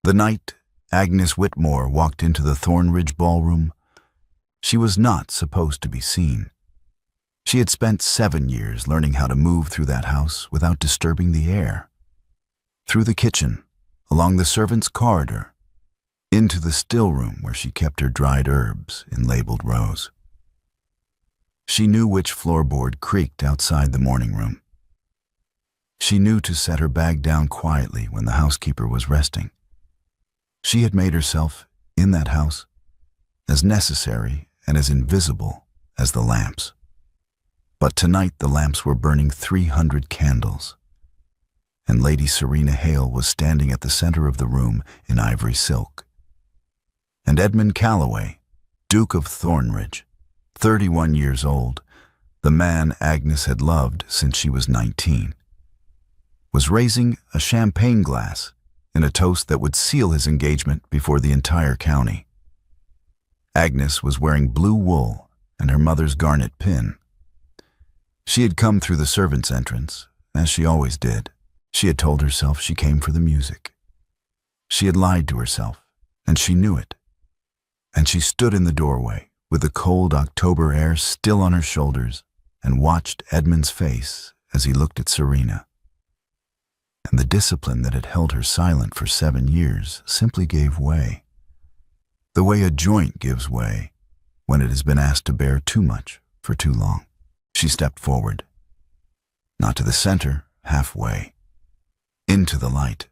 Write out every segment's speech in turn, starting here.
The night Agnes Whitmore walked into the Thornridge Ballroom, she was not supposed to be seen. She had spent 7 years learning how to move through that house without disturbing the air. Through the kitchen, along the servants' corridor, into the still room where she kept her dried herbs in labeled rows. She knew which floorboard creaked outside the morning room. She knew to set her bag down quietly when the housekeeper was resting. She had made herself, in that house, as necessary and as invisible as the lamps. But tonight the lamps were burning 300 candles, and Lady Serena Hale was standing at the center of the room in ivory silk. And Edmund Calloway, Duke of Thornridge, 31 years old, the man Agnes had loved since she was 19, was raising a champagne glass in a toast that would seal his engagement before the entire county. Agnes was wearing blue wool and her mother's garnet pin. She had come through the servants' entrance, as she always did. She had told herself she came for the music. She had lied to herself, and she knew it. And she stood in the doorway, with the cold October air still on her shoulders, and watched Edmund's face as he looked at Serena. And the discipline that had held her silent for 7 years simply gave way. The way a joint gives way when it has been asked to bear too much for too long. She stepped forward. Not to the center, halfway. Into the light.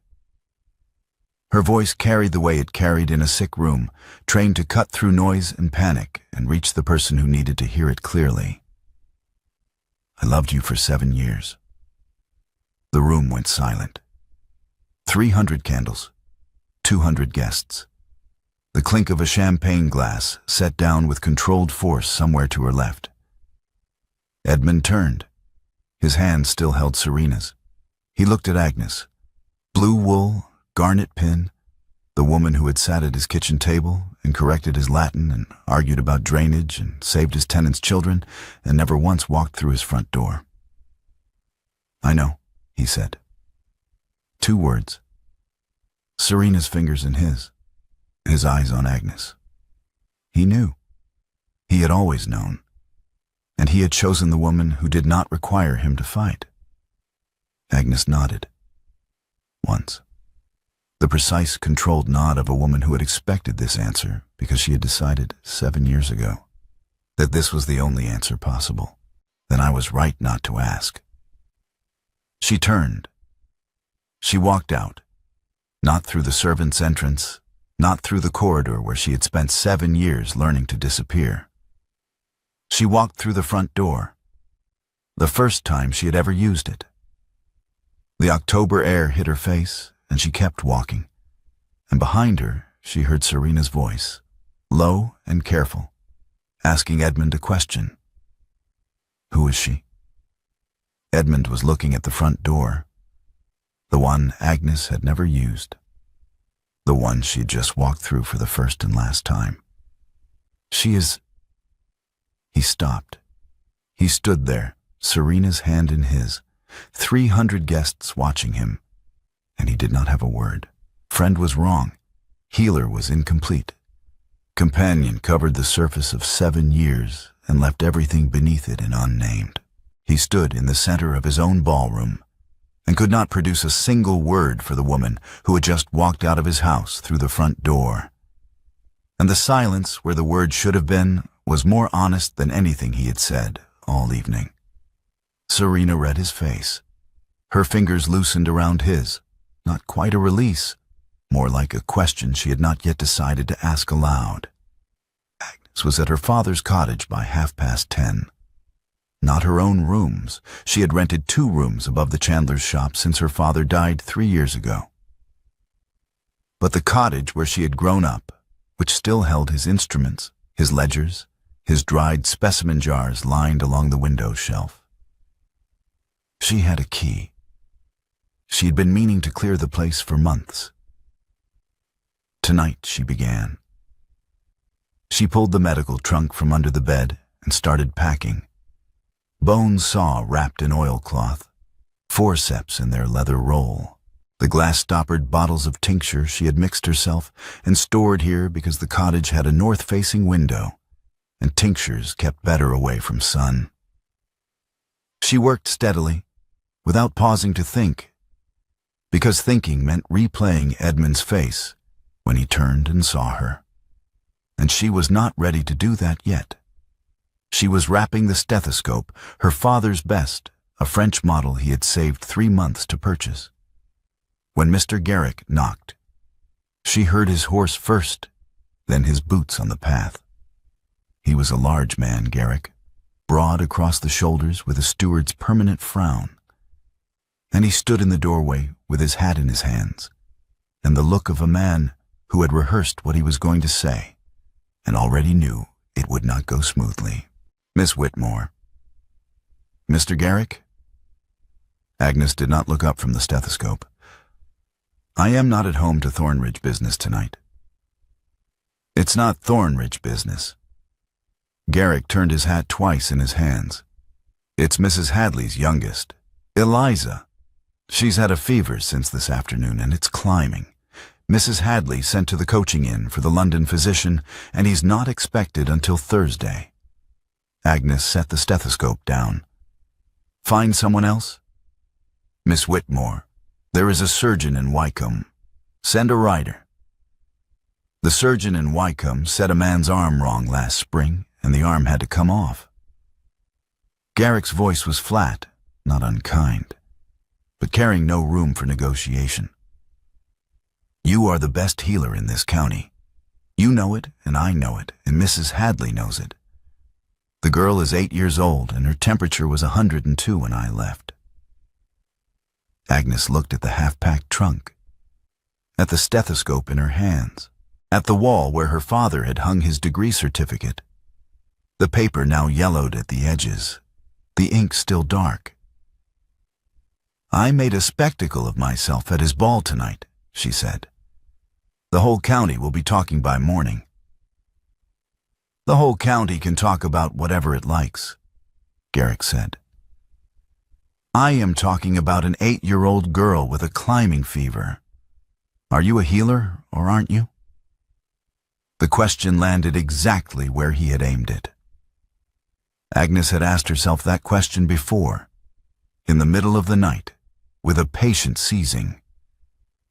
Her voice carried the way it carried in a sick room, trained to cut through noise and panic and reach the person who needed to hear it clearly. I loved you for 7 years. The room went silent. 300 candles, 200 guests. The clink of a champagne glass set down with controlled force somewhere to her left. Edmund turned. His hand still held Serena's. He looked at Agnes. Blue wool, garnet pin, the woman who had sat at his kitchen table and corrected his Latin and argued about drainage and saved his tenants' children and never once walked through his front door. I know, he said. 2 words. Serena's fingers in his eyes on Agnes. He knew. He had always known. And he had chosen the woman who did not require him to fight. Agnes nodded. Once. The precise, controlled nod of a woman who had expected this answer because she had decided 7 years ago that this was the only answer possible. Then I was right not to ask. She turned. She walked out, not through the servants' entrance, not through the corridor where she had spent 7 years learning to disappear. She walked through the front door, the first time she had ever used it. The October air hit her face, and she kept walking, and behind her she heard Serena's voice, low and careful, asking Edmund a question. Who is she? Edmund was looking at the front door, the one Agnes had never used, the one she'd just walked through for the first and last time. She is... He stopped. He stood there, Serena's hand in his, 300 guests watching him, and he did not have a word. Friend was wrong. Healer was incomplete. Companion covered the surface of 7 years and left everything beneath it in unnamed. He stood in the center of his own ballroom and could not produce a single word for the woman who had just walked out of his house through the front door. And the silence where the word should have been was more honest than anything he had said all evening. Serena read his face. Her fingers loosened around his, not quite a release, more like a question she had not yet decided to ask aloud. Agnes was at her father's cottage by 10:30. Not her own rooms. She had rented 2 rooms above the chandler's shop since her father died 3 years ago. But the cottage where she had grown up, which still held his instruments, his ledgers, his dried specimen jars lined along the window shelf. She had a key. She had been meaning to clear the place for months. Tonight she began. She pulled the medical trunk from under the bed and started packing. Bone saw wrapped in oilcloth, forceps in their leather roll. The glass-stoppered bottles of tincture she had mixed herself and stored here because the cottage had a north-facing window, and tinctures kept better away from sun. She worked steadily, without pausing to think, because thinking meant replaying Edmund's face when he turned and saw her. And she was not ready to do that yet. She was wrapping the stethoscope, her father's best, a French model he had saved 3 months to purchase. When Mr. Garrick knocked, she heard his horse first, then his boots on the path. He was a large man, Garrick, broad across the shoulders with a steward's permanent frown. And he stood in the doorway with his hat in his hands, and the look of a man who had rehearsed what he was going to say, and already knew it would not go smoothly. Miss Whitmore. Mr. Garrick? Agnes did not look up from the stethoscope. I am not at home to Thornridge business tonight. It's not Thornridge business. Garrick turned his hat twice in his hands. It's Mrs. Hadley's youngest, Eliza. She's had a fever since this afternoon, and it's climbing. Mrs. Hadley sent to the coaching inn for the London physician, and he's not expected until Thursday. Agnes set the stethoscope down. Find someone else? Miss Whitmore, there is a surgeon in Wycombe. Send a rider. The surgeon in Wycombe set a man's arm wrong last spring, and the arm had to come off. Garrick's voice was flat, not unkind, but carrying no room for negotiation. You are the best healer in this county. You know it, and I know it, and Mrs. Hadley knows it. The girl is 8 years old, and her temperature was 102 when I left. Agnes looked at the half-packed trunk, at the stethoscope in her hands, at the wall where her father had hung his degree certificate. The paper now yellowed at the edges, the ink still dark. I made a spectacle of myself at his ball tonight, she said. The whole county will be talking by morning. The whole county can talk about whatever it likes, Garrick said. I am talking about an 8-year-old girl with a climbing fever. Are you a healer, or aren't you? The question landed exactly where he had aimed it. Agnes had asked herself that question before, in the middle of the night, with a patient seizing,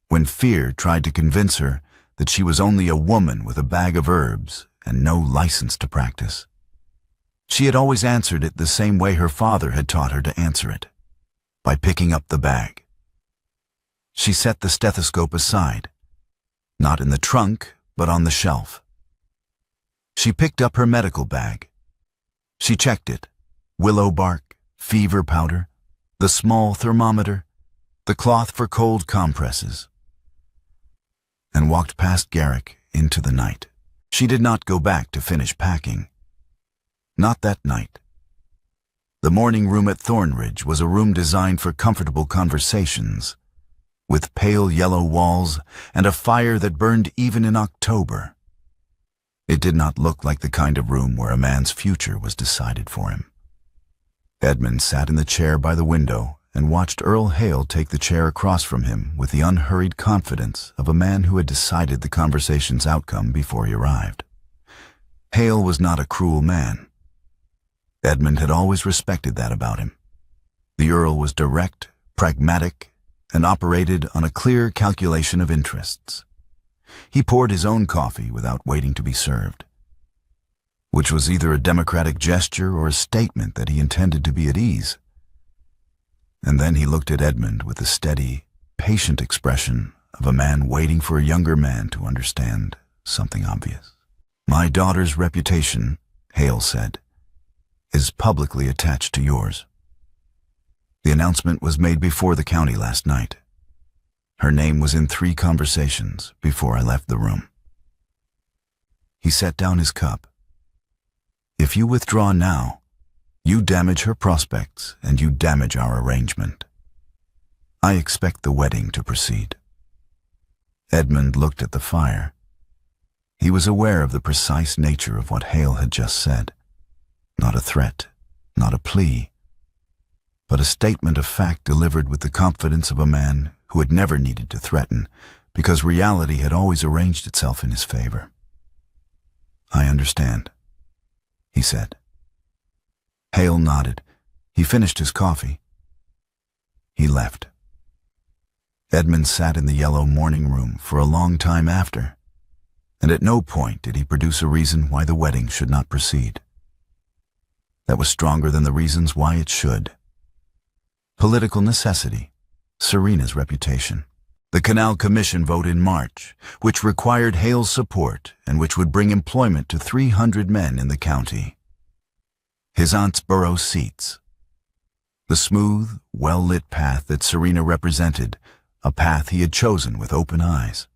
when fear tried to convince her that she was only a woman with a bag of herbs and no license to practice. She had always answered it the same way her father had taught her to answer it, by picking up the bag. She set the stethoscope aside, not in the trunk, but on the shelf. She picked up her medical bag. She checked it: willow bark, fever powder, the small thermometer, the cloth for cold compresses, and walked past Garrick into the night. She did not go back to finish packing. Not that night. The morning room at Thornridge was a room designed for comfortable conversations, with pale yellow walls and a fire that burned even in October. It did not look like the kind of room where a man's future was decided for him. Edmund sat in the chair by the window and watched Earl Hale take the chair across from him with the unhurried confidence of a man who had decided the conversation's outcome before he arrived. Hale was not a cruel man. Edmund had always respected that about him. The Earl was direct, pragmatic, and operated on a clear calculation of interests. He poured his own coffee without waiting to be served, which was either a democratic gesture or a statement that he intended to be at ease. And then he looked at Edmund with the steady, patient expression of a man waiting for a younger man to understand something obvious. My daughter's reputation, Hale said, is publicly attached to yours. The announcement was made before the county last night. Her name was in 3 conversations before I left the room. He set down his cup. If you withdraw now, you damage her prospects and you damage our arrangement. I expect the wedding to proceed. Edmund looked at the fire. He was aware of the precise nature of what Hale had just said. Not a threat, not a plea, but a statement of fact delivered with the confidence of a man who had never needed to threaten, because reality had always arranged itself in his favor. "I understand," he said. Hale nodded. He finished his coffee. He left. Edmund sat in the yellow morning room for a long time after, and at no point did he produce a reason why the wedding should not proceed. That was stronger than the reasons why it should. Political necessity, Serena's reputation, the Canal Commission vote in March, which required Hale's support and which would bring employment to 300 men in the county. His aunt's borough seats. The smooth, well-lit path that Serena represented, a path he had chosen with open eyes.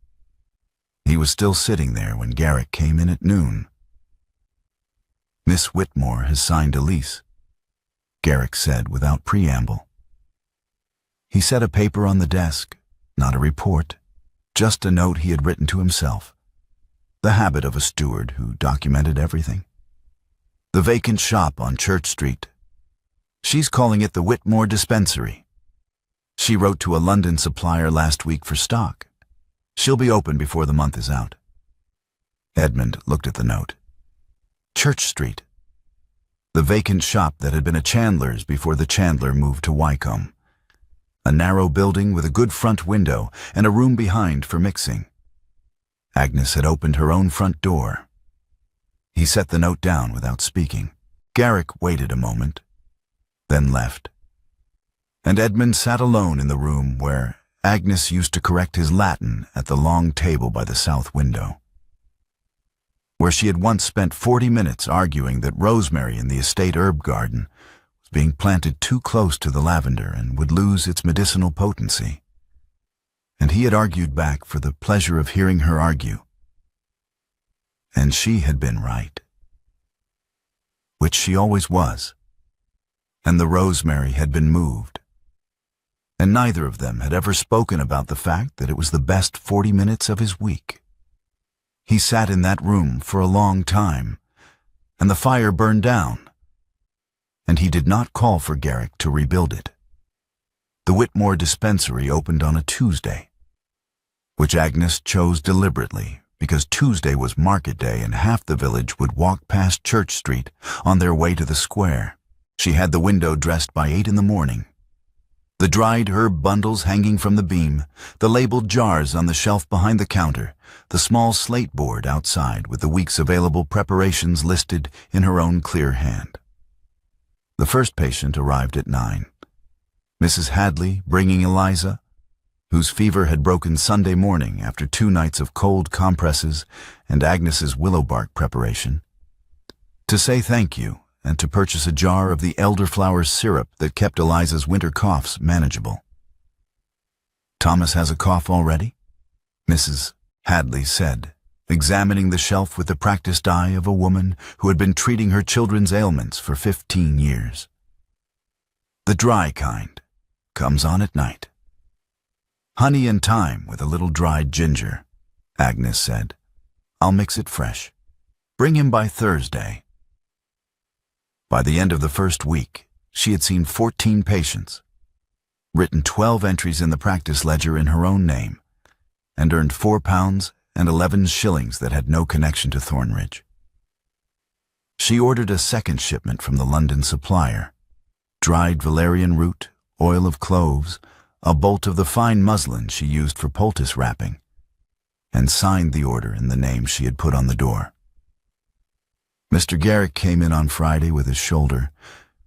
He was still sitting there when Garrick came in at noon. "Miss Whitmore has signed a lease," Garrick said without preamble. He set a paper on the desk, not a report, just a note he had written to himself, the habit of a steward who documented everything. "The vacant shop on Church Street. She's calling it the Whitmore Dispensary. She wrote to a London supplier last week for stock. She'll be open before the month is out." Edmund looked at the note. Church Street. The vacant shop that had been a chandler's before the chandler moved to Wycombe. A narrow building with a good front window and a room behind for mixing. Agnes had opened her own front door. He set the note down without speaking. Garrick waited a moment, then left. And Edmund sat alone in the room where Agnes used to correct his Latin at the long table by the south window, where she had once spent 40 minutes arguing that rosemary in the estate herb garden was being planted too close to the lavender and would lose its medicinal potency. And he had argued back for the pleasure of hearing her argue. And she had been right, which she always was, and the rosemary had been moved. And neither of them had ever spoken about the fact that it was the best 40 minutes of his week. He sat in that room for a long time, and the fire burned down, and he did not call for Garrick to rebuild it. The Whitmore Dispensary opened on a Tuesday, which Agnes chose deliberately because Tuesday was market day and half the village would walk past Church Street on their way to the square. She had the window dressed by 8 in the morning. The dried herb bundles hanging from the beam, the labeled jars on the shelf behind the counter, the small slate board outside with the week's available preparations listed in her own clear hand. The first patient arrived at 9. Mrs. Hadley bringing Eliza, whose fever had broken Sunday morning after 2 nights of cold compresses and Agnes's willow bark preparation, to say thank you and to purchase a jar of the elderflower syrup that kept Eliza's winter coughs manageable. "Thomas has a cough already?" Mrs. Hadley said, examining the shelf with the practiced eye of a woman who had been treating her children's ailments for 15 years. "The dry kind. Comes on at night. Honey and thyme with a little dried ginger," Agnes said. "I'll mix it fresh. Bring him by Thursday." By the end of the first week, she had seen 14 patients, written 12 entries in the practice ledger in her own name, and earned £4 and 11 shillings that had no connection to Thornridge. She ordered a second shipment from the London supplier, dried valerian root, oil of cloves, a bolt of the fine muslin she used for poultice wrapping, and signed the order in the name she had put on the door. Mr. Garrick came in on Friday with his shoulder,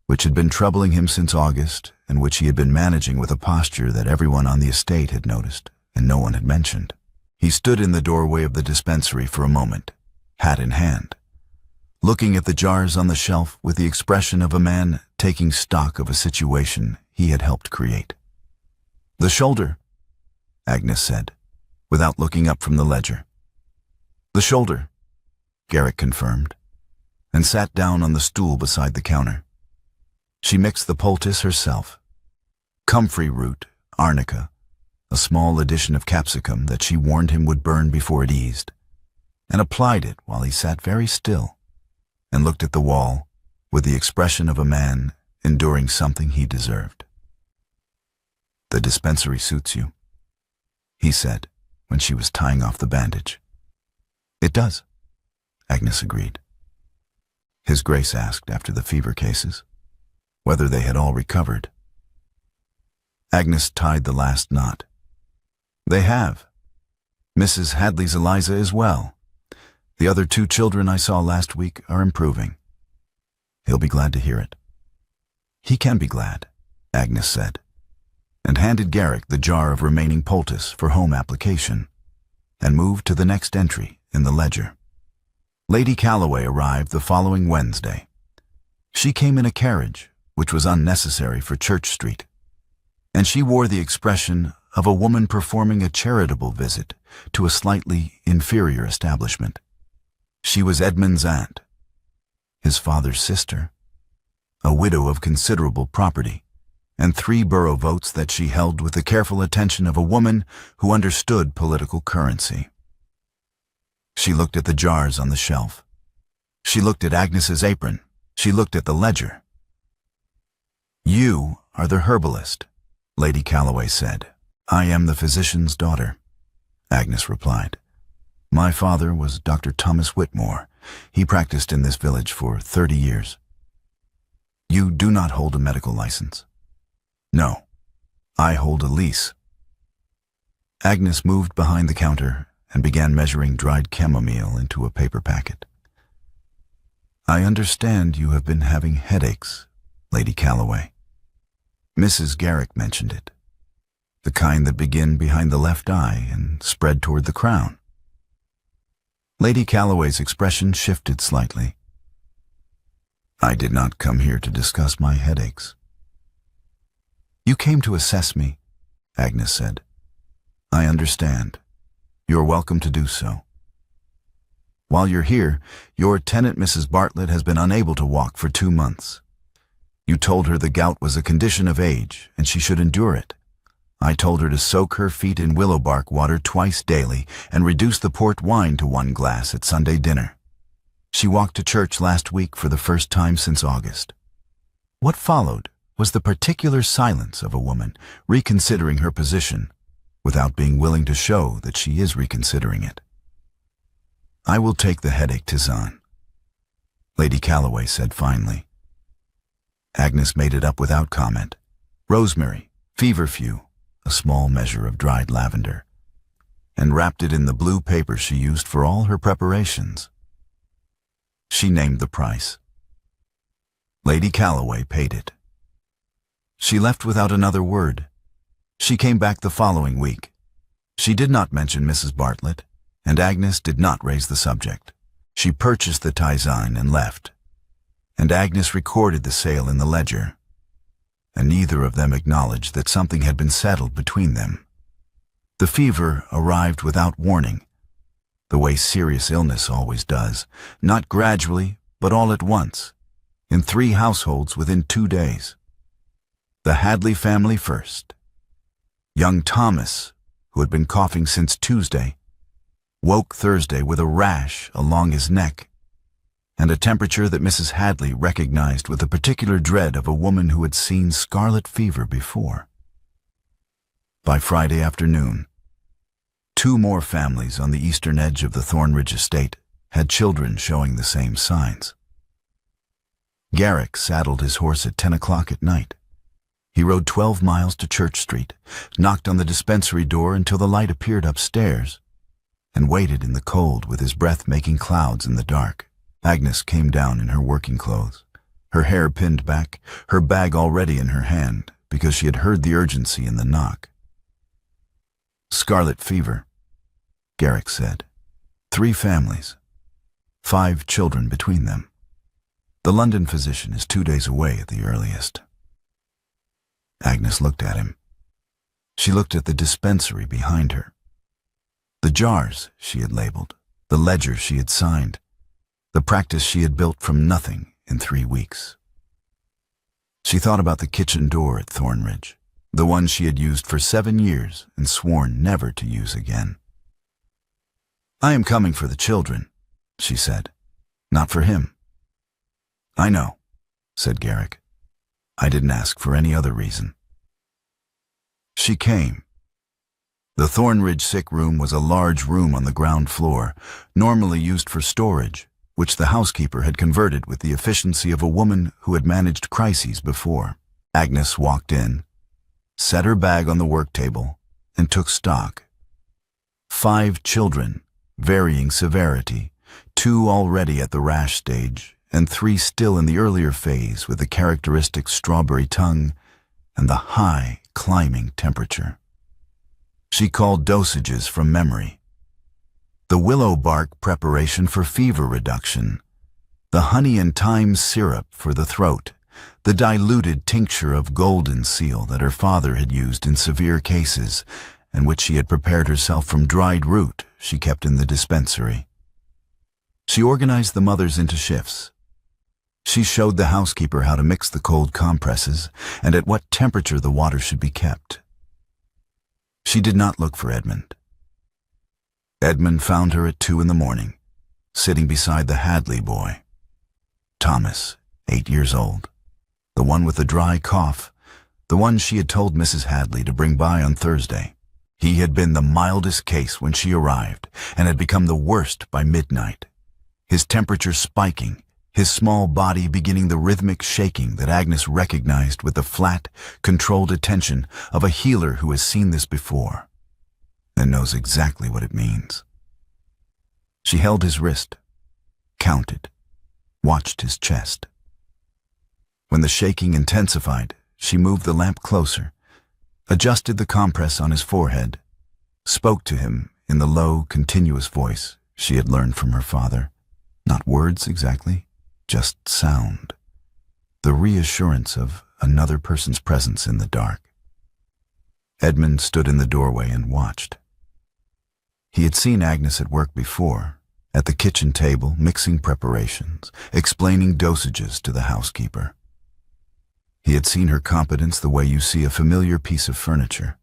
which had been troubling him since August and which he had been managing with a posture that everyone on the estate had noticed and no one had mentioned. He stood in the doorway of the dispensary for a moment, hat in hand, looking at the jars on the shelf with the expression of a man taking stock of a situation he had helped create. "The shoulder," Agnes said, without looking up from the ledger. "The shoulder," Garrick confirmed, and sat down on the stool beside the counter. She mixed the poultice herself. Comfrey root, arnica, a small addition of capsicum that she warned him would burn before it eased, and applied it while he sat very still and looked at the wall with the expression of a man enduring something he deserved. "The dispensary suits you," he said, when she was tying off the bandage. It does, Agnes agreed. His Grace asked after the fever cases, whether they had all recovered. Agnes tied the last knot. They have. Mrs. Hadley's Eliza is well. The other 2 children I saw last week are improving. He'll be glad to hear it. He can be glad, Agnes said, and handed Garrick the jar of remaining poultice for home application, and moved to the next entry in the ledger. Lady Calloway arrived the following Wednesday. She came in a carriage, which was unnecessary for Church Street, and she wore the expression of a woman performing a charitable visit to a slightly inferior establishment. She was Edmund's aunt, his father's sister, a widow of considerable property, and 3 borough votes that she held with the careful attention of a woman who understood political currency. She looked at the jars on the shelf. She looked at Agnes's apron. She looked at the ledger. You are the herbalist, Lady Calloway said. I am the physician's daughter, Agnes replied. My father was Dr. Thomas Whitmore. He practiced in this village for 30 years. You do not hold a medical license. No, I hold a lease. Agnes moved behind the counter and began measuring dried chamomile into a paper packet. I understand you have been having headaches, Lady Calloway. Mrs. Garrick mentioned it. The kind that begin behind the left eye and spread toward the crown. Lady Calloway's expression shifted slightly. I did not come here to discuss my headaches. You came to assess me, Agnes said. I understand. You're welcome to do so. While you're here, your tenant Mrs. Bartlett has been unable to walk for 2 months. You told her the gout was a condition of age and she should endure it. I told her to soak her feet in willow bark water twice daily and reduce the port wine to 1 glass at Sunday dinner. She walked to church last week for the first time since August. What followed was the particular silence of a woman reconsidering her position without being willing to show that she is reconsidering it. I will take the headache tisane, Lady Calloway said finally. Agnes made it up without comment. Rosemary, feverfew, a small measure of dried lavender, and wrapped it in the blue paper she used for all her preparations. She named the price. Lady Calloway paid it. She left without another word. She came back the following week. She did not mention Mrs. Bartlett, and Agnes did not raise the subject. She purchased the tisane and left, and Agnes recorded the sale in the ledger, and neither of them acknowledged that something had been settled between them. The fever arrived without warning, the way serious illness always does, not gradually, but all at once, in 3 households within 2 days. The Hadley family first. Young Thomas, who had been coughing since Tuesday, woke Thursday with a rash along his neck and a temperature that Mrs. Hadley recognized with a particular dread of a woman who had seen scarlet fever before. By Friday afternoon, 2 more families on the eastern edge of the Thornridge estate had children showing the same signs. Garrick saddled his horse at 10 o'clock at night. He rode 12 miles to Church Street, knocked on the dispensary door until the light appeared upstairs, and waited in the cold with his breath making clouds in the dark. Agnes came down in her working clothes, her hair pinned back, her bag already in her hand, because she had heard the urgency in the knock. Scarlet fever, Garrick said. 3 families, 5 children between them. The London physician is 2 days away at the earliest. Agnes looked at him. She looked at the dispensary behind her. The jars she had labeled, the ledger she had signed, the practice she had built from nothing in 3 weeks. She thought about the kitchen door at Thornridge, the one she had used for 7 years and sworn never to use again. I am coming for the children, she said, not for him. I know, said Garrick. I didn't ask for any other reason. She came. The Thornridge sick room was a large room on the ground floor, normally used for storage, which the housekeeper had converted with the efficiency of a woman who had managed crises before. Agnes walked in, set her bag on the work table, and took stock. 5 children, varying severity, 2 already at the rash stage, and 3 still in the earlier phase with the characteristic strawberry tongue and the high, climbing temperature. She called dosages from memory. The willow bark preparation for fever reduction, the honey and thyme syrup for the throat, the diluted tincture of golden seal that her father had used in severe cases and which she had prepared herself from dried root she kept in the dispensary. She organized the mothers into shifts. She showed the housekeeper how to mix the cold compresses and at what temperature the water should be kept. She did not look for Edmund. Edmund found her at 2 in the morning, sitting beside the Hadley boy. Thomas, 8 years old, the one with the dry cough, the one she had told Mrs. Hadley to bring by on Thursday. He had been the mildest case when she arrived and had become the worst by midnight, his temperature spiking, his small body beginning the rhythmic shaking that Agnes recognized with the flat, controlled attention of a healer who has seen this before and knows exactly what it means. She held his wrist, counted, watched his chest. When the shaking intensified, she moved the lamp closer, adjusted the compress on his forehead, spoke to him in the low, continuous voice she had learned from her father. Not words exactly, just sound. The reassurance of another person's presence in the dark. Edmund stood in the doorway and watched. He had seen Agnes at work before, at the kitchen table, mixing preparations, explaining dosages to the housekeeper. He had seen her competence the way you see a familiar piece of furniture.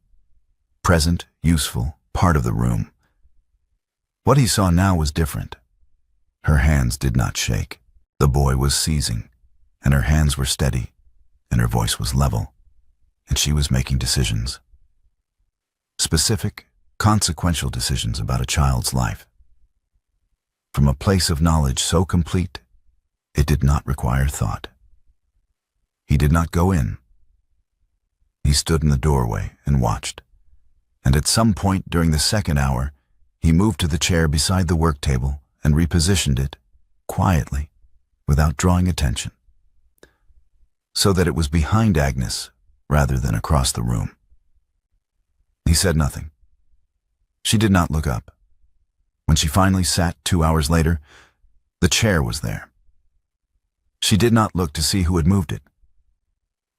Present, useful, part of the room. What he saw now was different. Her hands did not shake. The boy was seizing, and her hands were steady, and her voice was level, and she was making decisions. Specific, consequential decisions about a child's life. From a place of knowledge so complete, it did not require thought. He did not go in. He stood in the doorway and watched, and at some point during the second hour, he moved to the chair beside the work table and repositioned it, quietly, without drawing attention, so that it was behind Agnes rather than across the room. He said nothing. She did not look up. When she finally sat 2 hours later, the chair was there. She did not look to see who had moved it.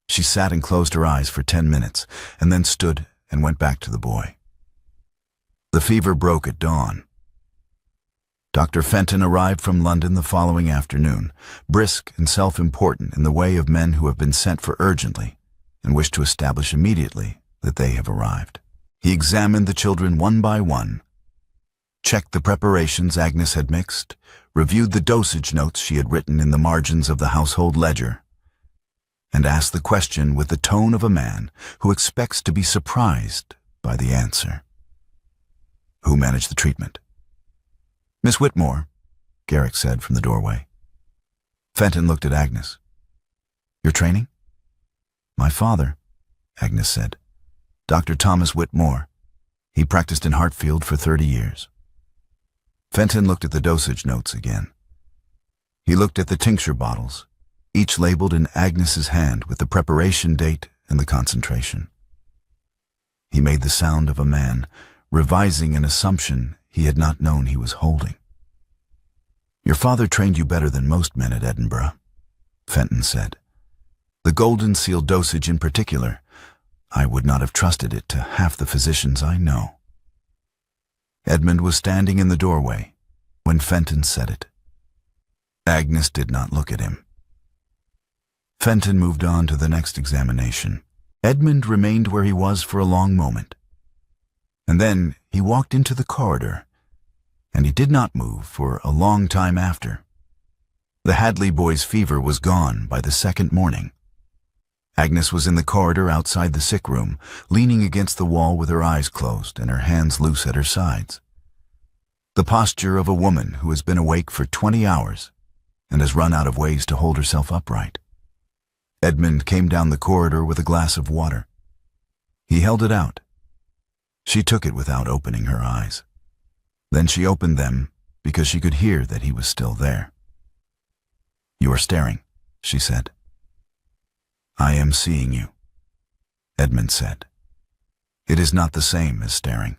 She sat and closed her eyes for 10 minutes, and then stood and went back to the boy. The fever broke at dawn. Dr. Fenton arrived from London the following afternoon, brisk and self-important in the way of men who have been sent for urgently and wish to establish immediately that they have arrived. He examined the children one by one, checked the preparations Agnes had mixed, reviewed the dosage notes she had written in the margins of the household ledger, and asked the question with the tone of a man who expects to be surprised by the answer. Who managed the treatment? Miss Whitmore, Garrick said from the doorway. Fenton looked at Agnes. Your training? My father, Agnes said. Dr. Thomas Whitmore. He practiced in Hartfield for 30 years. Fenton looked at the dosage notes again. He looked at the tincture bottles, each labeled in Agnes's hand with the preparation date and the concentration. He made the sound of a man revising an assumption he had not known he was holding. Your father trained you better than most men at Edinburgh, Fenton said. The golden seal dosage in particular, I would not have trusted it to half the physicians I know. Edmund was standing in the doorway when Fenton said it. Agnes did not look at him. Fenton moved on to the next examination. Edmund remained where he was for a long moment. And then he walked into the corridor, and he did not move for a long time after. The Hadley boy's fever was gone by the second morning, Agnes was in the corridor outside the sick room, leaning against the wall with her eyes closed and her hands loose at her sides. The posture of a woman who has been awake for 20 hours and has run out of ways to hold herself upright. Edmund came down the corridor with a glass of water. He held it out. She took it without opening her eyes. Then she opened them because she could hear that he was still there. "You are staring," she said. "I am seeing you," Edmund said. "It is not the same as staring."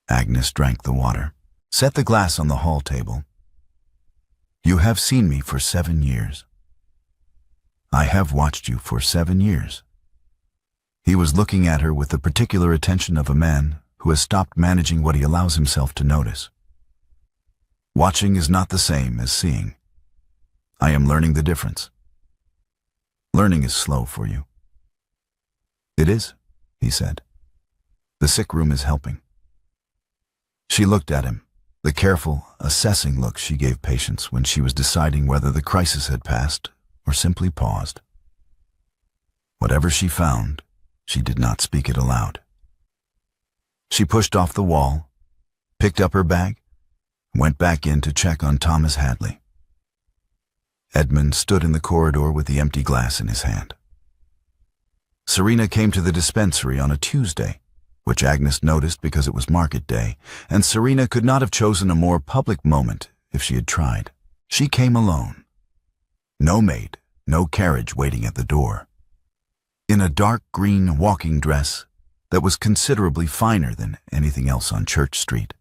Agnes drank the water, set the glass on the hall table. "You have seen me for 7 years. I have watched you for 7 years." He was looking at her with the particular attention of a man who has stopped managing what he allows himself to notice. "Watching is not the same as seeing. I am learning the difference. Learning is slow for you." "It is," he said. "The sick room is helping." She looked at him, the careful, assessing look she gave patients when she was deciding whether the crisis had passed or simply paused. Whatever she found, she did not speak it aloud. She pushed off the wall, picked up her bag, and went back in to check on Thomas Hadley. Edmund stood in the corridor with the empty glass in his hand. Serena came to the dispensary on a Tuesday, which Agnes noticed because it was market day, and Serena could not have chosen a more public moment if she had tried. She came alone. No maid, no carriage waiting at the door. In a dark green walking dress that was considerably finer than anything else on Church Street.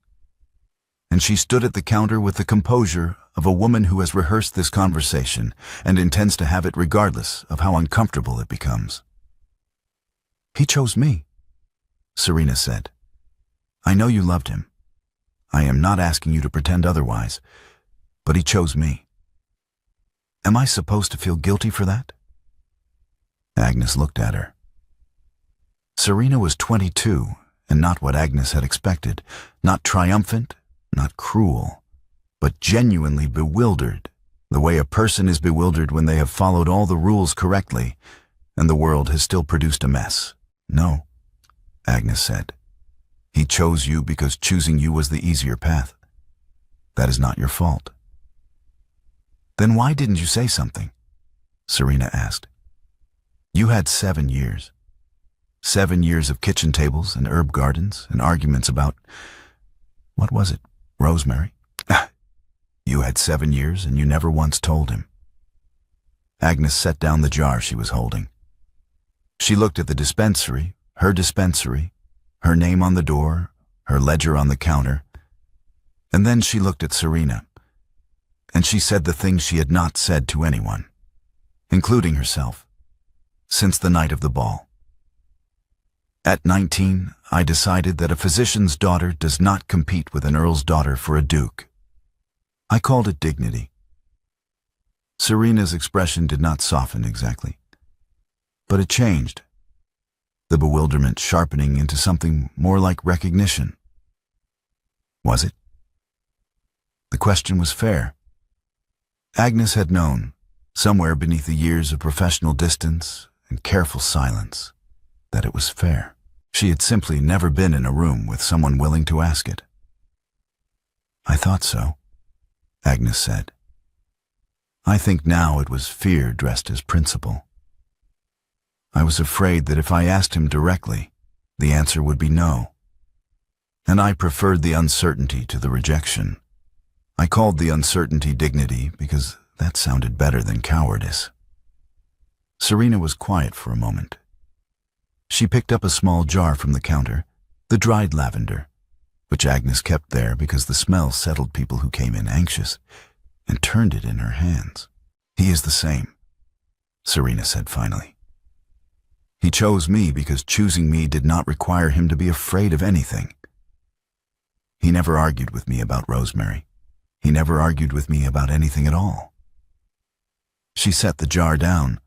And she stood at the counter with the composure of a woman who has rehearsed this conversation and intends to have it regardless of how uncomfortable it becomes. "He chose me," Serena said. "I know you loved him. I am not asking you to pretend otherwise, but he chose me. Am I supposed to feel guilty for that?" Agnes looked at her. Serena was 22, and not what Agnes had expected, not triumphant, not cruel, but genuinely bewildered, the way a person is bewildered when they have followed all the rules correctly, and the world has still produced a mess. "No," Agnes said. "He chose you because choosing you was the easier path. That is not your fault." "Then why didn't you say something?" Serena asked. "You had 7 years. 7 years of kitchen tables and herb gardens and arguments about, what was it, rosemary? You had 7 years and you never once told him." Agnes set down the jar she was holding. She looked at the dispensary, her name on the door, her ledger on the counter, and then she looked at Serena, and she said the things she had not said to anyone, including herself, since the night of the ball. "At 19, I decided that a physician's daughter does not compete with an earl's daughter for a duke. I called it dignity." Serena's expression did not soften exactly, but it changed, the bewilderment sharpening into something more like recognition. Was it? The question was fair. Agnes had known, somewhere beneath the years of professional distance and careful silence, that it was fair. She had simply never been in a room with someone willing to ask it. "I thought so," Agnes said. "I think now it was fear dressed as principle. I was afraid that if I asked him directly, the answer would be no. And I preferred the uncertainty to the rejection. I called the uncertainty dignity because that sounded better than cowardice." Serena was quiet for a moment. She picked up a small jar from the counter, the dried lavender, which Agnes kept there because the smell settled people who came in anxious, and turned it in her hands. "He is the same," Serena said finally. "He chose me because choosing me did not require him to be afraid of anything. He never argued with me about rosemary. He never argued with me about anything at all." She set the jar down.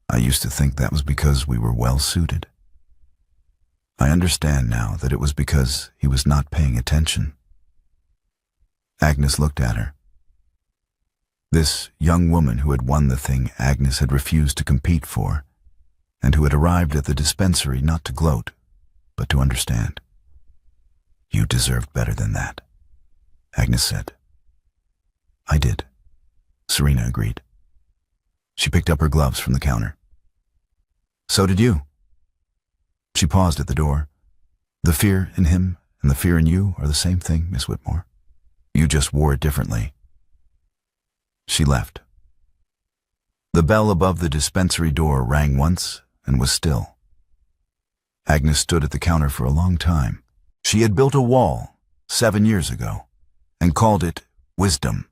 "I used to think that was because we were well suited. I understand now that it was because he was not paying attention." Agnes looked at her. This young woman who had won the thing Agnes had refused to compete for, and who had arrived at the dispensary not to gloat, but to understand. "You deserved better than that," Agnes said. "I did," Serena agreed. She picked up her gloves from the counter. "So did you." She paused at the door. "The fear in him and the fear in you are the same thing, Miss Whitmore. You just wore it differently." She left. The bell above the dispensary door rang once and was still. Agnes stood at the counter for a long time. She had built a wall 7 years ago and called it wisdom.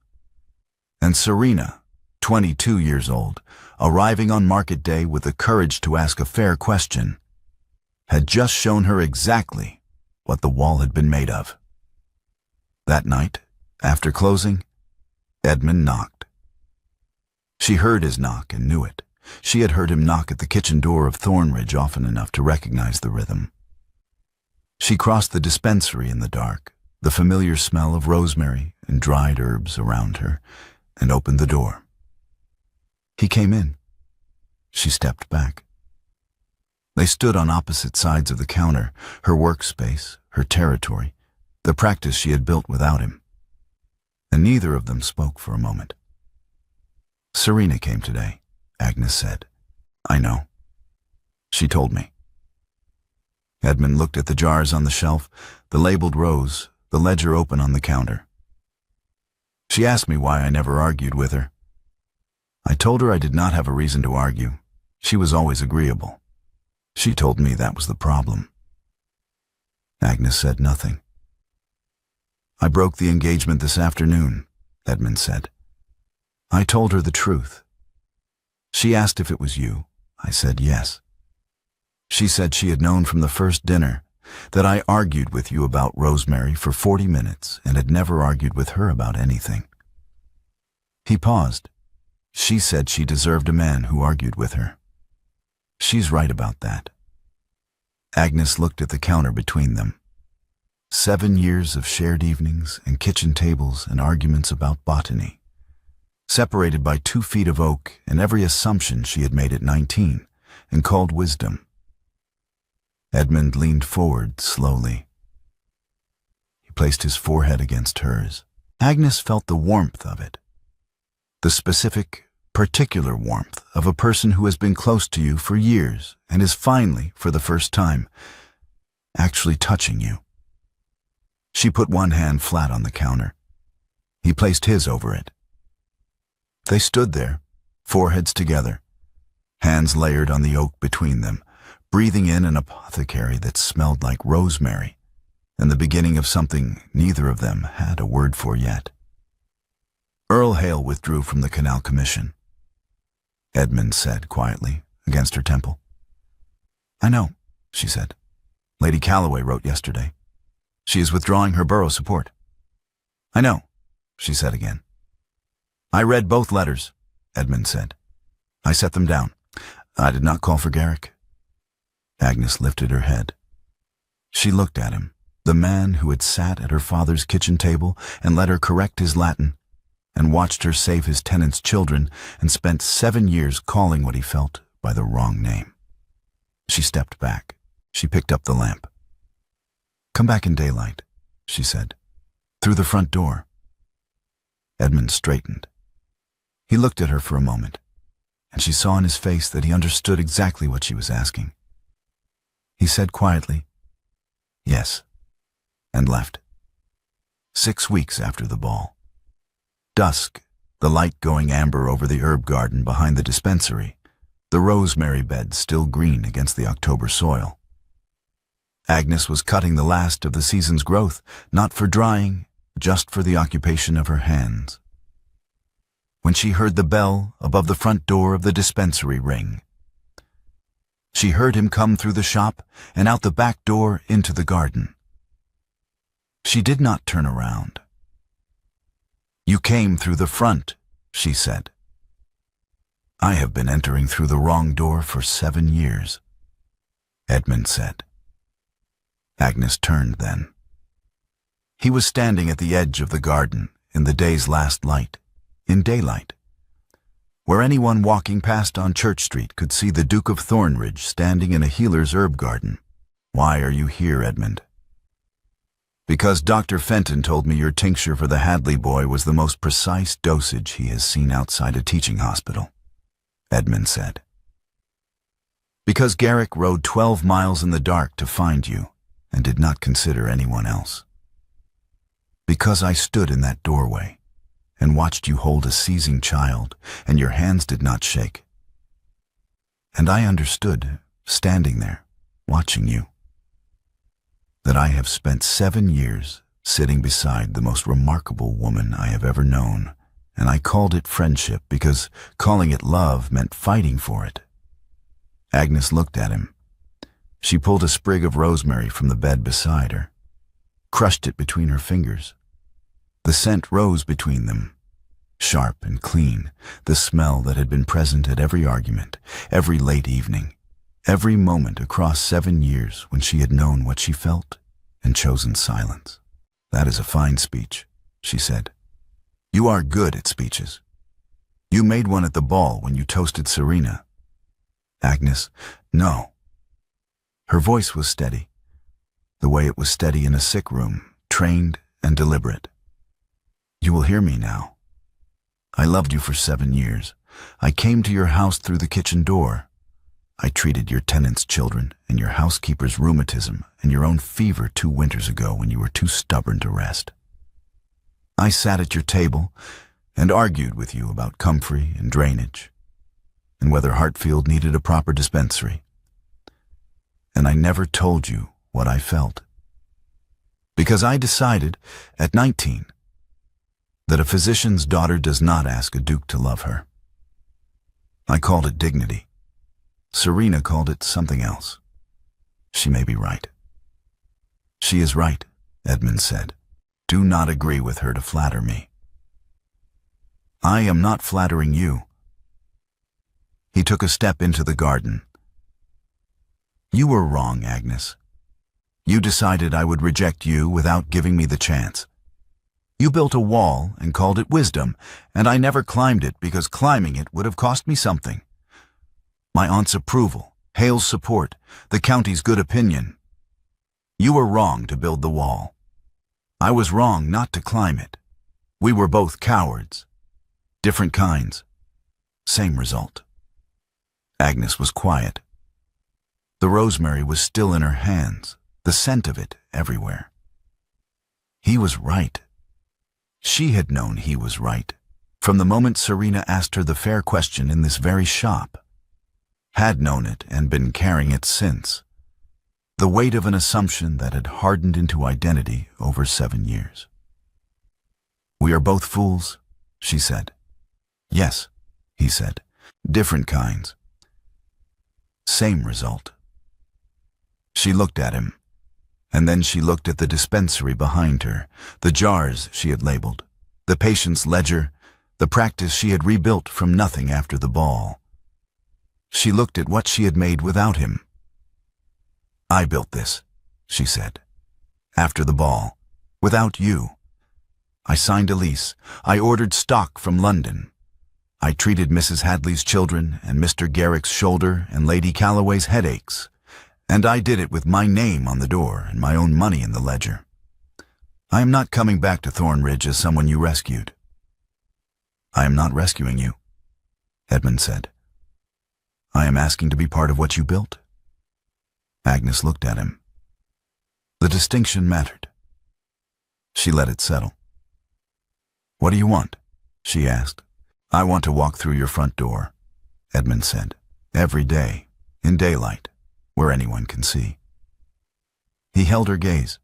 And Serena, 22 years old, arriving on market day with the courage to ask a fair question, had just shown her exactly what the wall had been made of. That night, after closing, Edmund knocked. She heard his knock and knew it. She had heard him knock at the kitchen door of Thornridge often enough to recognize the rhythm. She crossed the dispensary in the dark, the familiar smell of rosemary and dried herbs around her, and opened the door. He came in. She stepped back. They stood on opposite sides of the counter, her workspace, her territory, the practice she had built without him. And neither of them spoke for a moment. "Serena came today," Agnes said. "I know. She told me." Edmund looked at the jars on the shelf, the labeled rose, the ledger open on the counter. "She asked me why I never argued with her. I told her I did not have a reason to argue. She was always agreeable. She told me that was the problem." Agnes said nothing. "I broke the engagement this afternoon," Edmund said. "I told her the truth. She asked if it was you. I said yes. She said she had known from the first dinner that I argued with you about Rosemary for 40 minutes and had never argued with her about anything." He paused. "She said she deserved a man who argued with her. She's right about that." Agnes looked at the counter between them. 7 years of shared evenings and kitchen tables and arguments about botany, separated by 2 feet of oak and every assumption she had made at 19 and called wisdom. Edmund leaned forward slowly. He placed his forehead against hers. Agnes felt the warmth of it, the specific, particular warmth of a person who has been close to you for years and is finally, for the first time, actually touching you. She put one hand flat on the counter. He placed his over it. They stood there, foreheads together, hands layered on the oak between them, breathing in an apothecary that smelled like rosemary, and the beginning of something neither of them had a word for yet. Earl Hale withdrew from the Canal Commission. Edmund said quietly, against her temple. "I know," she said. "Lady Calloway wrote yesterday. She is withdrawing her borough support." "I know," she said again. "I read both letters," Edmund said. "I set them down. I did not call for Garrick." Agnes lifted her head. She looked at him, the man who had sat at her father's kitchen table and let her correct his Latin, and watched her save his tenants' children and spent 7 years calling what he felt by the wrong name. She stepped back. She picked up the lamp. "Come back in daylight," she said. "Through the front door." Edmund straightened. He looked at her for a moment, and she saw in his face that he understood exactly what she was asking. He said quietly, "Yes," and left. 6 weeks after the ball. Dusk, the light going amber over the herb garden behind the dispensary, the rosemary bed still green against the October soil. Agnes was cutting the last of the season's growth, not for drying, just for the occupation of her hands. When she heard the bell above the front door of the dispensary ring, she heard him come through the shop and out the back door into the garden. She did not turn around. "You came through the front," she said. "I have been entering through the wrong door for 7 years," Edmund said. Agnes turned then. He was standing at the edge of the garden in the day's last light, in daylight. where anyone walking past on Church Street could see the Duke of Thornridge standing in a healer's herb garden. Why are you here, Edmund? Because Dr. Fenton told me your tincture for the Hadley boy was the most precise dosage he has seen outside a teaching hospital, Edmund said. Because Garrick rode 12 miles in the dark to find you and did not consider anyone else. Because I stood in that doorway and watched you hold a seizing child and your hands did not shake. And I understood, standing there, watching you, that I have spent 7 years sitting beside the most remarkable woman I have ever known, and I called it friendship because calling it love meant fighting for it. Agnes looked at him. She pulled a sprig of rosemary from the bed beside her, crushed it between her fingers. The scent rose between them, sharp and clean, the smell that had been present at every argument, every late evening, every moment across 7 years when she had known what she felt and chosen silence. That is a fine speech, she said. You are good at speeches. You made one at the ball when you toasted Serena. Agnes, no. Her voice was steady, the way it was steady in a sick room, trained and deliberate. You will hear me now. I loved you for 7 years. I came to your house through the kitchen door. I treated your tenants' children and your housekeeper's rheumatism and your own fever 2 winters ago when you were too stubborn to rest. I sat at your table and argued with you about comfrey and drainage and whether Hartfield needed a proper dispensary. And I never told you what I felt. Because I decided at 19 that a physician's daughter does not ask a duke to love her. I called it dignity. Serena called it something else. She may be right. She is right, Edmund said. Do not agree with her to flatter me. I am not flattering you. He took a step into the garden. You were wrong, Agnes. You decided I would reject you without giving me the chance. You built a wall and called it wisdom, and I never climbed it because climbing it would have cost me something. My aunt's approval, Hale's support, the county's good opinion. You were wrong to build the wall. I was wrong not to climb it. We were both cowards. Different kinds. Same result. Agnes was quiet. The rosemary was still in her hands, the scent of it everywhere. He was right. She had known he was right, from the moment Serena asked her the fair question in this very shop. Had known it and been carrying it since. The weight of an assumption that had hardened into identity over 7 years. We are both fools, she said. Yes, he said. Different kinds. Same result. She looked at him, and then she looked at the dispensary behind her, the jars she had labeled, the patient's ledger, the practice she had rebuilt from nothing after the ball. She looked at what she had made without him. I built this, she said, after the ball, without you. I signed a lease. I ordered stock from London. I treated Mrs. Hadley's children and Mr. Garrick's shoulder and Lady Calloway's headaches. And I did it with my name on the door and my own money in the ledger. I am not coming back to Thornridge as someone you rescued. I am not rescuing you, Edmund said. I am asking to be part of what you built. Agnes looked at him. The distinction mattered. She let it settle. What do you want? She asked. I want to walk through your front door, Edmund said. Every day, in daylight, where anyone can see. He held her gaze.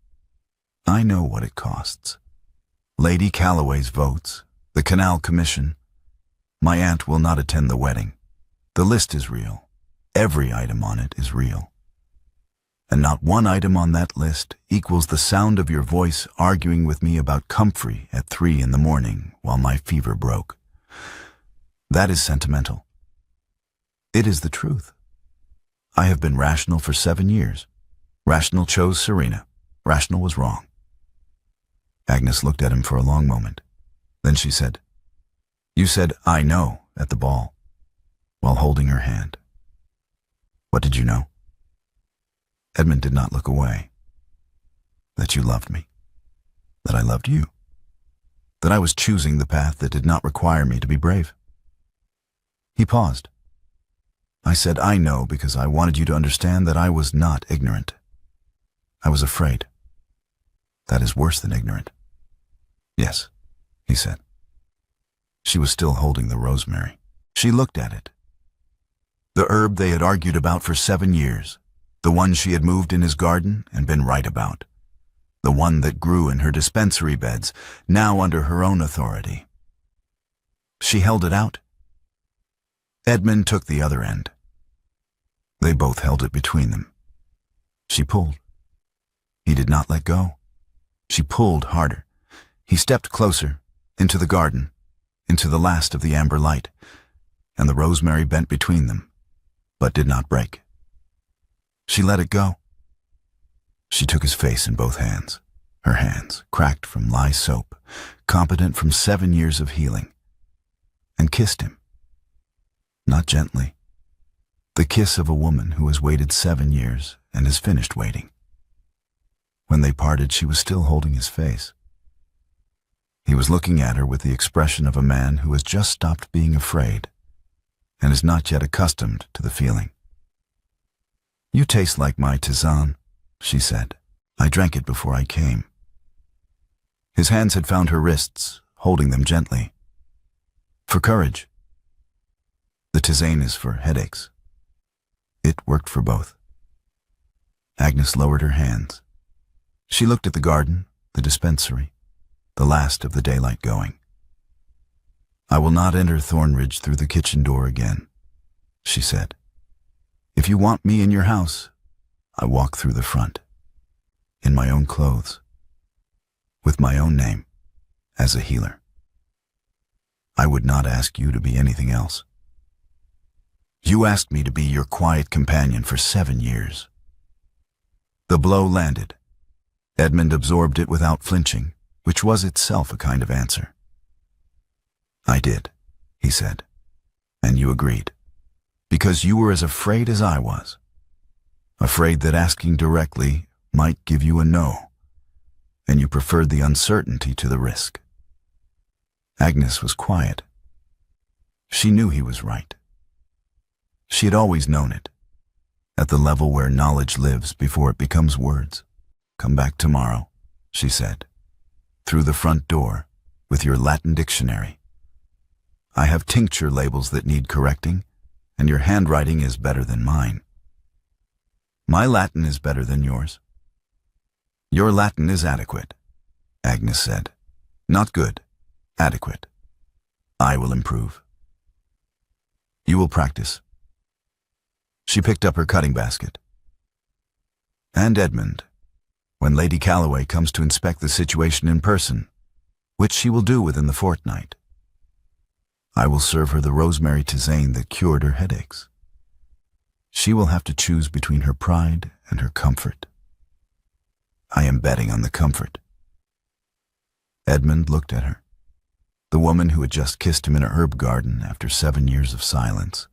I know what it costs. Lady Calloway's votes, the Canal Commission. My aunt will not attend the wedding. The list is real. Every item on it is real. And not one item on that list equals the sound of your voice arguing with me about comfrey at 3 in the morning while my fever broke. That is sentimental. It is the truth. I have been rational for 7 years. Rational chose Serena. Rational was wrong. Agnes looked at him for a long moment. Then she said, You said, I know, at the ball. while holding her hand. What did you know? Edmund did not look away. That you loved me. That I loved you. That I was choosing the path that did not require me to be brave. He paused. I said I know because I wanted you to understand that I was not ignorant. I was afraid. That is worse than ignorant. Yes, he said. She was still holding the rosemary. She looked at it. The herb they had argued about for 7 years, the one she had moved in his garden and been right about, the one that grew in her dispensary beds, now under her own authority. She held it out. Edmund took the other end. They both held it between them. She pulled. He did not let go. She pulled harder. He stepped closer, into the garden, into the last of the amber light, and the rosemary bent between them, but did not break. She let it go. She took his face in both hands, her hands cracked from lye soap, competent from 7 years of healing, and kissed him. Not gently. The kiss of a woman who has waited 7 years and has finished waiting. When they parted, she was still holding his face. He was looking at her with the expression of a man who has just stopped being afraid and is not yet accustomed to the feeling. You taste like my tisane, she said. I drank it before I came. His hands had found her wrists, holding them gently. For courage. The tisane is for headaches. It worked for both. Agnes lowered her hands. She looked at the garden, the dispensary, the last of the daylight going. I will not enter Thornridge through the kitchen door again, she said. If you want me in your house, I walk through the front, in my own clothes, with my own name, as a healer. I would not ask you to be anything else. You asked me to be your quiet companion for 7 years. The blow landed. Edmund absorbed it without flinching, which was itself a kind of answer. I did, he said, and you agreed, because you were as afraid as I was, afraid that asking directly might give you a no, and you preferred the uncertainty to the risk. Agnes was quiet. She knew he was right. She had always known it, at the level where knowledge lives before it becomes words. Come back tomorrow, she said, through the front door, with your Latin dictionary. I have tincture labels that need correcting, and your handwriting is better than mine. My Latin is better than yours. Your Latin is adequate, Agnes said. Not good, adequate. I will improve. You will practice. She picked up her cutting basket. And Edmund, when Lady Calloway comes to inspect the situation in person, which she will do within the fortnight, I will serve her the rosemary tisane that cured her headaches. She will have to choose between her pride and her comfort. I am betting on the comfort. Edmund looked at her, the woman who had just kissed him in a herb garden after 7 years of silence,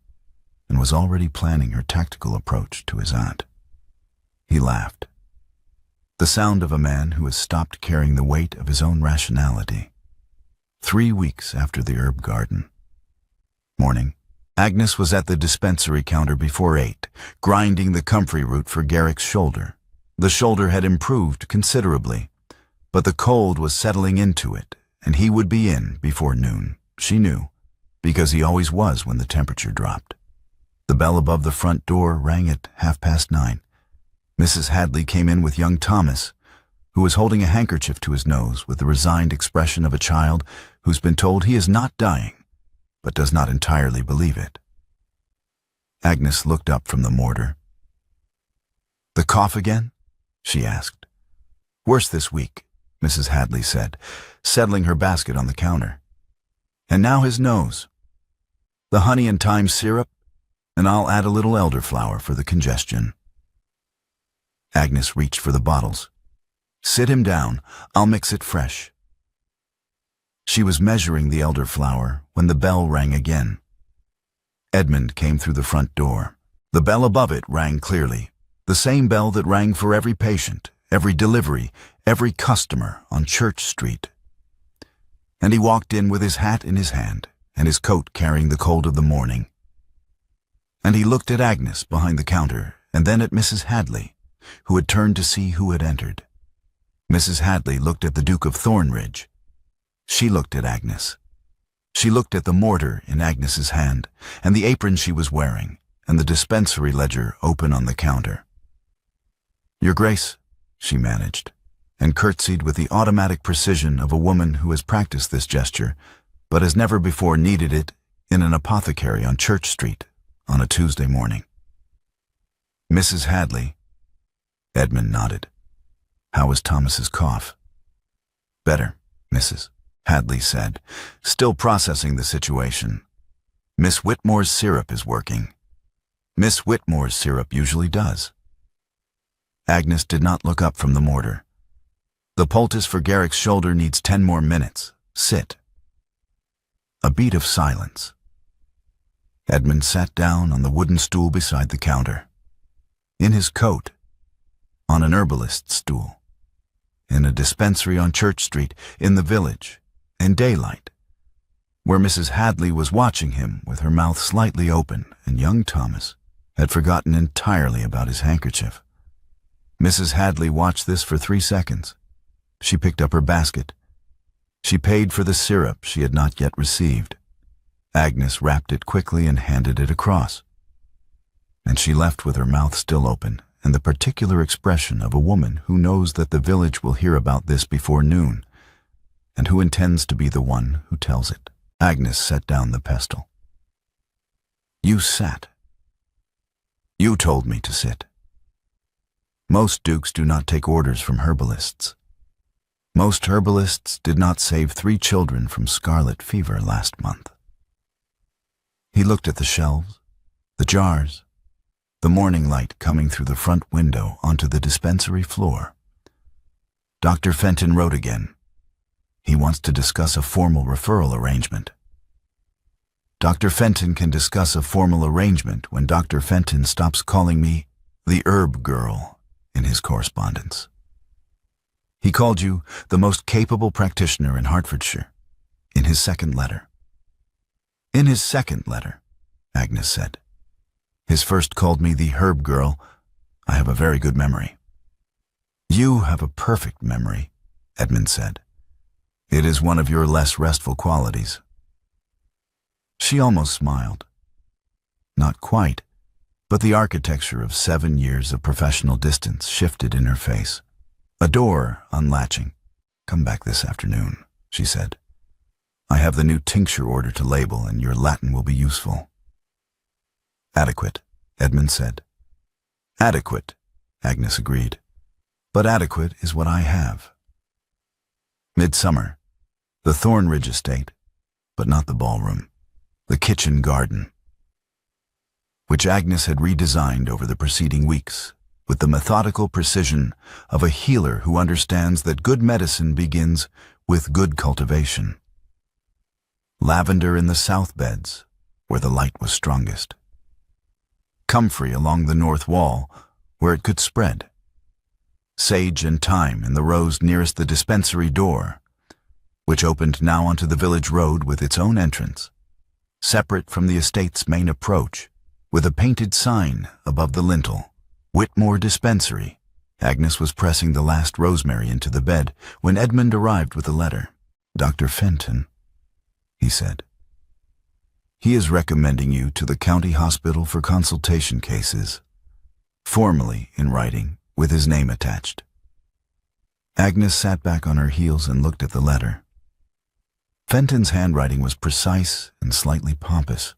and was already planning her tactical approach to his aunt. He laughed. The sound of a man who has stopped carrying the weight of his own rationality. 3 weeks after the herb garden. Morning. Agnes was at the dispensary counter before 8, grinding the comfrey root for Garrick's shoulder. The shoulder had improved considerably, but the cold was settling into it, and he would be in before noon, she knew, because he always was when the temperature dropped. The bell above the front door rang at 9:30. Mrs. Hadley came in with young Thomas, who was holding a handkerchief to his nose with the resigned expression of a child who's been told he is not dying, but does not entirely believe it. Agnes looked up from the mortar. The cough again? She asked. Worse this week, Mrs. Hadley said, settling her basket on the counter. And now his nose. The honey and thyme syrup, and I'll add a little elderflower for the congestion. Agnes reached for the bottles. Sit him down. I'll mix it fresh. She was measuring the elderflower when the bell rang again. Edmund came through the front door. The bell above it rang clearly, the same bell that rang for every patient, every delivery, every customer on Church Street. And he walked in with his hat in his hand and his coat carrying the cold of the morning. And he looked at Agnes behind the counter and then at Mrs. Hadley, who had turned to see who had entered. Mrs. Hadley looked at the Duke of Thornridge. She looked at Agnes. She looked at the mortar in Agnes's hand, and the apron she was wearing, and the dispensary ledger open on the counter. "Your Grace," she managed, and curtsied with the automatic precision of a woman who has practiced this gesture, but has never before needed it in an apothecary on Church Street on a Tuesday morning. "Mrs. Hadley." Edmund nodded. "How was Thomas's cough?" "Better, Mrs." Hadley said, still processing the situation. "Miss Whitmore's syrup is working. Miss Whitmore's syrup usually does." Agnes did not look up from the mortar. "The poultice for Garrick's shoulder needs 10 more minutes. Sit." A beat of silence. Edmund sat down on the wooden stool beside the counter. In his coat, on an herbalist's stool, in a dispensary on Church Street, in the village, in daylight, where Mrs. Hadley was watching him with her mouth slightly open, and young Thomas had forgotten entirely about his handkerchief. Mrs. Hadley watched this for 3 seconds. She picked up her basket. She paid for the syrup she had not yet received. Agnes wrapped it quickly and handed it across. And she left with her mouth still open and the particular expression of a woman who knows that the village will hear about this before noon, and who intends to be the one who tells it. Agnes set down the pestle. "You sat. You told me to sit." Most dukes do not take orders from herbalists. Most herbalists did not save 3 children from scarlet fever last month. He looked at the shelves, the jars, the morning light coming through the front window onto the dispensary floor. Dr. Fenton wrote again. He wants to discuss a formal referral arrangement. Dr. Fenton can discuss a formal arrangement when Dr. Fenton stops calling me the herb girl in his correspondence. He called you the most capable practitioner in Hertfordshire in his second letter. In his second letter, Agnes said. His first called me the herb girl. I have a very good memory. You have a perfect memory, Edmund said. It is one of your less restful qualities. She almost smiled. Not quite, but the architecture of 7 years of professional distance shifted in her face. A door unlatching. "Come back this afternoon," she said. "I have the new tincture order to label, and your Latin will be useful." "Adequate," Edmund said. "Adequate," Agnes agreed. "But adequate is what I have." Midsummer. The Thornridge estate, but not the ballroom. The kitchen garden, which Agnes had redesigned over the preceding weeks, with the methodical precision of a healer who understands that good medicine begins with good cultivation. Lavender in the south beds, where the light was strongest. Comfrey along the north wall, where it could spread. Sage and thyme in the rows nearest the dispensary door, which opened now onto the village road with its own entrance, separate from the estate's main approach, with a painted sign above the lintel, Whitmore Dispensary. Agnes was pressing the last rosemary into the bed when Edmund arrived with a letter. "Dr. Fenton," he said. "He is recommending you to the county hospital for consultation cases, formally in writing, with his name attached." Agnes sat back on her heels and looked at the letter. Fenton's handwriting was precise and slightly pompous,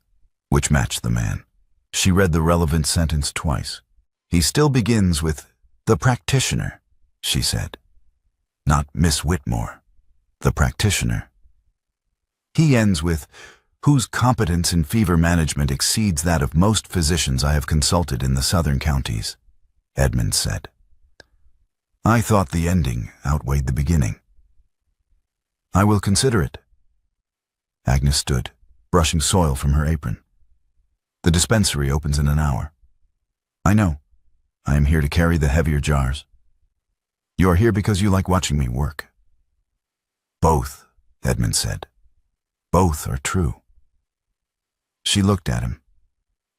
which matched the man. She read the relevant sentence twice. "He still begins with the practitioner," she said. "Not Miss Whitmore, the practitioner. He ends with, whose competence in fever management exceeds that of most physicians I have consulted in the southern counties," Edmund said. "I thought the ending outweighed the beginning." "I will consider it." Agnes stood, brushing soil from her apron. The dispensary opens in an hour. I know. I am here to carry the heavier jars. You are here because you like watching me work. Both, Edmund said. Both are true. She looked at him,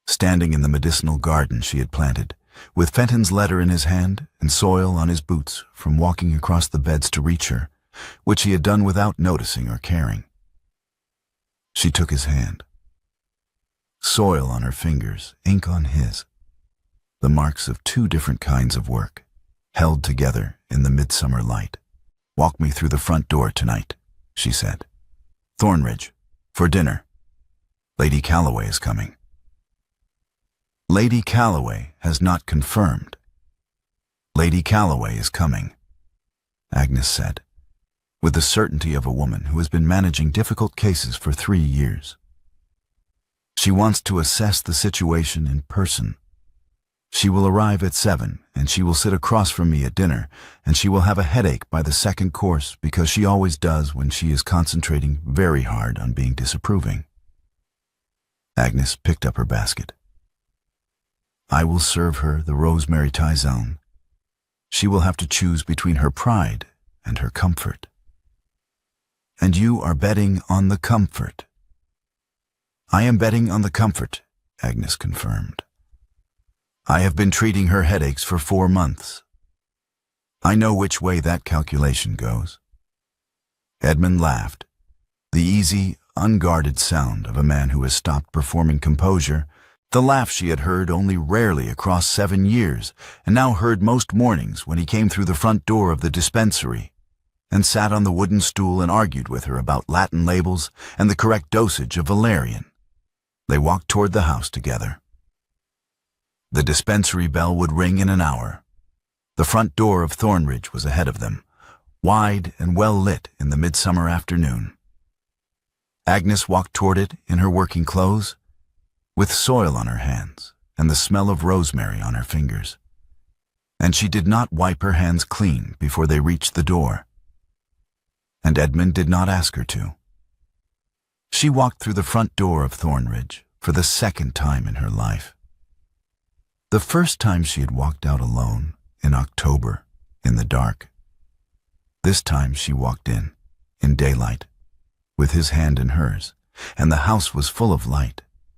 standing in the medicinal garden she had planted, with Fenton's letter in his hand and soil on his boots from walking across the beds to reach her, which he had done without noticing or caring. She took his hand. Soil on her fingers, ink on his. The marks of two different kinds of work, held together in the midsummer light. Walk me through the front door tonight, she said. Thornridge, for dinner. Lady Calloway is coming. Lady Calloway has not confirmed. Lady Calloway is coming, Agnes said, with the certainty of a woman who has been managing difficult cases for 3 years. She wants to assess the situation in person. She will arrive at 7, and she will sit across from me at dinner, and she will have a headache by the second course because she always does when she is concentrating very hard on being disapproving. Agnes picked up her basket. I will serve her the rosemary tisane. She will have to choose between her pride and her comfort. And you are betting on the comfort. I am betting on the comfort, Agnes confirmed. I have been treating her headaches for 4 months. I know which way that calculation goes. Edmund laughed, the easy, unguarded sound of a man who has stopped performing composure, the laugh she had heard only rarely across 7 years, and now heard most mornings when he came through the front door of the dispensary, and sat on the wooden stool and argued with her about Latin labels and the correct dosage of valerian. They walked toward the house together. The dispensary bell would ring in an hour. The front door of Thornridge was ahead of them, wide and well lit in the midsummer afternoon. Agnes walked toward it in her working clothes, with soil on her hands and the smell of rosemary on her fingers. And she did not wipe her hands clean before they reached the door. And Edmund did not ask her to. She walked through the front door of Thornridge for the second time in her life. The first time she had walked out alone, in October, in the dark. This time she walked in daylight, with his hand in hers, and the house was full of light.